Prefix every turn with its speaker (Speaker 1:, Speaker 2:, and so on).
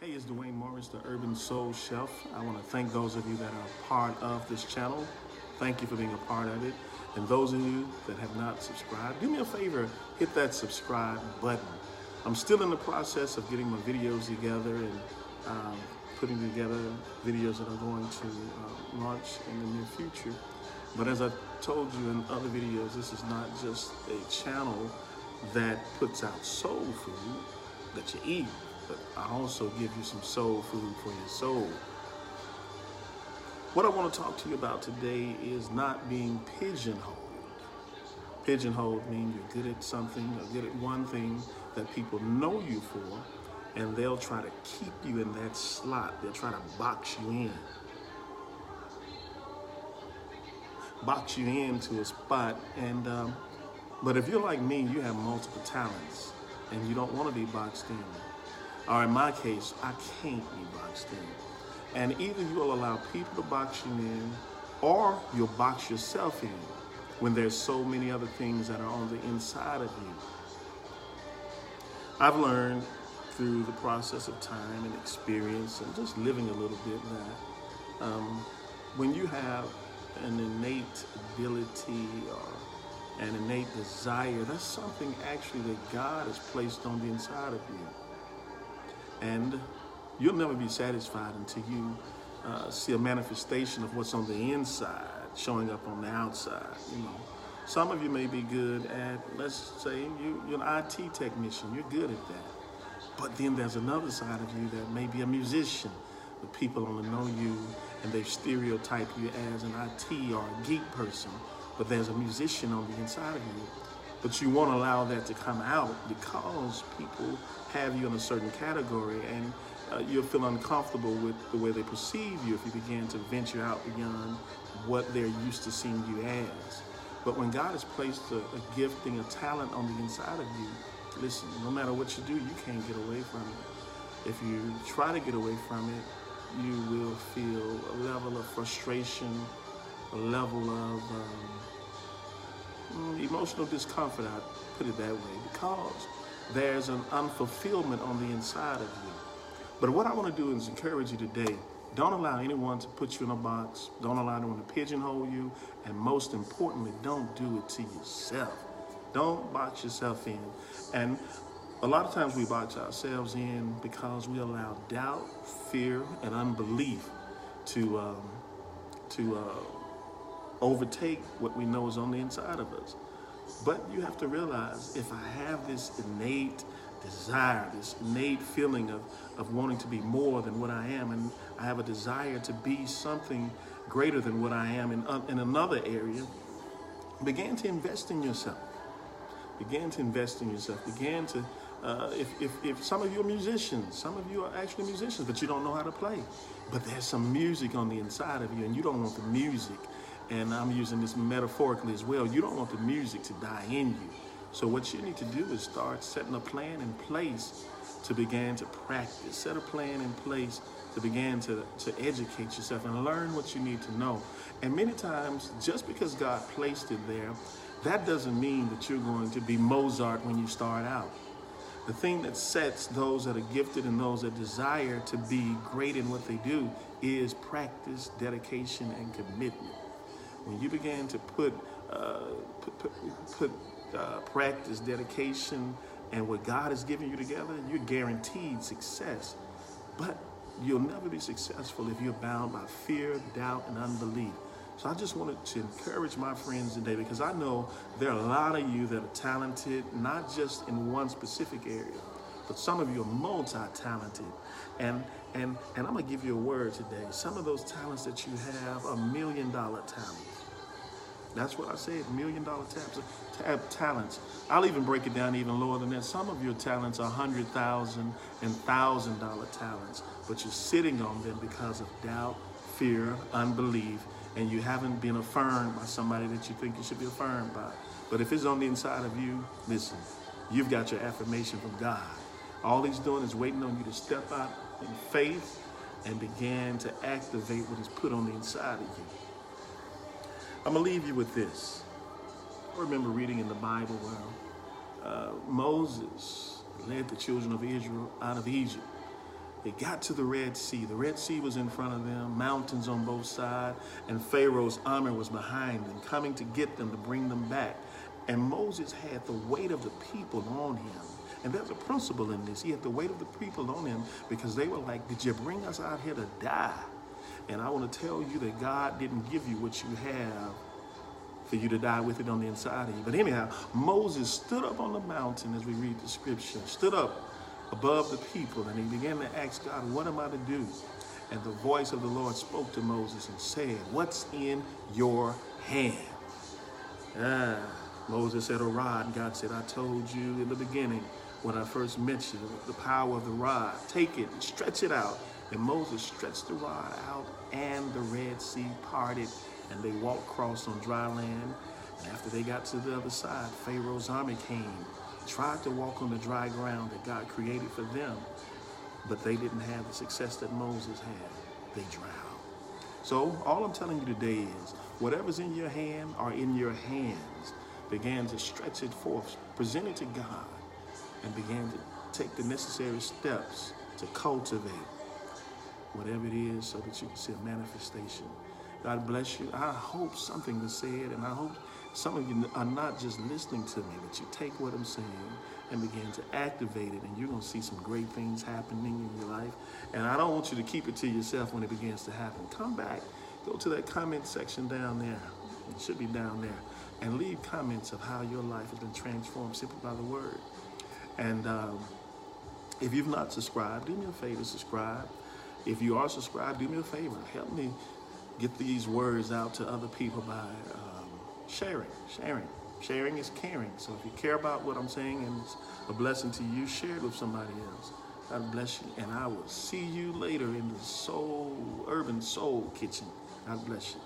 Speaker 1: Hey, it's Dwayne Morris, the Urban Soul Chef. I want to thank those of you that are part of this channel. Thank you for being a part of it. And those of you that have not subscribed, do me a favor, hit that subscribe button. I'm still in the process of getting my videos together and putting together videos that I'm going to launch in the near future. But as I told you in other videos, this is not just a channel that puts out soul food that you eat, but I also give you some soul food for your soul. What I want to talk to you about today is not being pigeonholed. Pigeonholed means you're good at something, or good at one thing that people know you for, and they'll try to keep you in that slot. They'll try to box you in. Box you into a spot, and but if you're like me, you have multiple talents, and you don't want to be boxed in. Or in my case, I can't be boxed in. And either you'll allow people to box you in, or you'll box yourself in when there's so many other things that are on the inside of you. I've learned through the process of time and experience and just living a little bit that when you have an innate ability or an innate desire, that's something actually that God has placed on the inside of you. And you'll never be satisfied until you see a manifestation of what's on the inside showing up on the outside. You know, some of you may be good at, let's say you're an IT technician, you're good at that. But then there's another side of you that may be a musician. The people only know you and they stereotype you as an IT or a geek person, but there's a musician on the inside of you. But you won't allow that to come out because people have you in a certain category, and you'll feel uncomfortable with the way they perceive you if you begin to venture out beyond what they're used to seeing you as. But when God has placed a gifting, a talent on the inside of you, listen, no matter what you do, you can't get away from it. If you try to get away from it, you will feel a level of frustration, a level of emotional discomfort, I put it that way, because there's an unfulfillment on the inside of you. But what I want to do is encourage you today. Don't allow anyone to put you in a box. Don't allow anyone to pigeonhole you. And most importantly, don't do it to yourself. Don't box yourself in. And a lot of times we box ourselves in because we allow doubt, fear, and unbelief to overtake what we know is on the inside of us. But you have to realize, if I have this innate desire, this innate feeling of wanting to be more than what I am, and I have a desire to be something greater than what I am in another area, begin to invest in yourself. Begin to invest in yourself. Begin to, if some of you are musicians, some of you are actually musicians, but you don't know how to play. But there's some music on the inside of you, and you don't want the music. And I'm using this metaphorically as well. You don't want the music to die in you. So what you need to do is start setting a plan in place to begin to practice. Set a plan in place to begin to educate yourself and learn what you need to know. And many times, just because God placed it there, that doesn't mean that you're going to be Mozart when you start out. The thing that sets those that are gifted and those that desire to be great in what they do is practice, dedication, and commitment. When you begin to put practice, dedication, and what God has given you together, you're guaranteed success. But you'll never be successful if you're bound by fear, doubt, and unbelief. So I just wanted to encourage my friends today, because I know there are a lot of you that are talented, not just in one specific area, but some of you are multi-talented. And I'm going to give you a word today. Some of those talents that you have are $1 million talents. That's what I said, $1 million talents. I'll even break it down even lower than that. Some of your talents are $100,000 and $1,000 talents, but you're sitting on them because of doubt, fear, unbelief, and you haven't been affirmed by somebody that you think you should be affirmed by. But if it's on the inside of you, listen, you've got your affirmation from God. All he's doing is waiting on you to step out in faith and begin to activate what is put on the inside of you. I'm going to leave you with this. I remember reading in the Bible where Moses led the children of Israel out of Egypt. They got to the Red Sea. The Red Sea was in front of them, mountains on both sides, and Pharaoh's army was behind them, coming to get them, to bring them back. And Moses had the weight of the people on him. And there's a principle in this. He had the weight of the people on him because they were like, did you bring us out here to die? And I want to tell you that God didn't give you what you have for you to die with it on the inside of you. But anyhow, Moses stood up on the mountain, as we read the scripture, stood up above the people, and he began to ask God, what am I to do? And the voice of the Lord spoke to Moses and said, what's in your hand? Moses said, a rod. And God said, I told you in the beginning when I first mentioned the power of the rod. Take it and stretch it out. And Moses stretched the rod out, and the Red Sea parted, and they walked across on dry land. And after they got to the other side, Pharaoh's army came, tried to walk on the dry ground that God created for them, but they didn't have the success that Moses had. They drowned. So all I'm telling you today is, whatever's in your hand or in your hands, began to stretch it forth, present it to God, and began to take the necessary steps to cultivate whatever it is so that you can see a manifestation. God bless you. I hope something was said, and I hope some of you are not just listening to me, but you take what I'm saying and begin to activate it, and you're going to see some great things happening in your life. And I don't want you to keep it to yourself when it begins to happen. Come back. Go to that comment section down there. It should be down there. And leave comments of how your life has been transformed simply by the word. And if you've not subscribed, do me a favor, subscribe. If you are subscribed, do me a favor. Help me get these words out to other people by sharing. Sharing is caring. So if you care about what I'm saying and it's a blessing to you, share it with somebody else. God bless you. And I will see you later in the Urban Soul Kitchen. God bless you.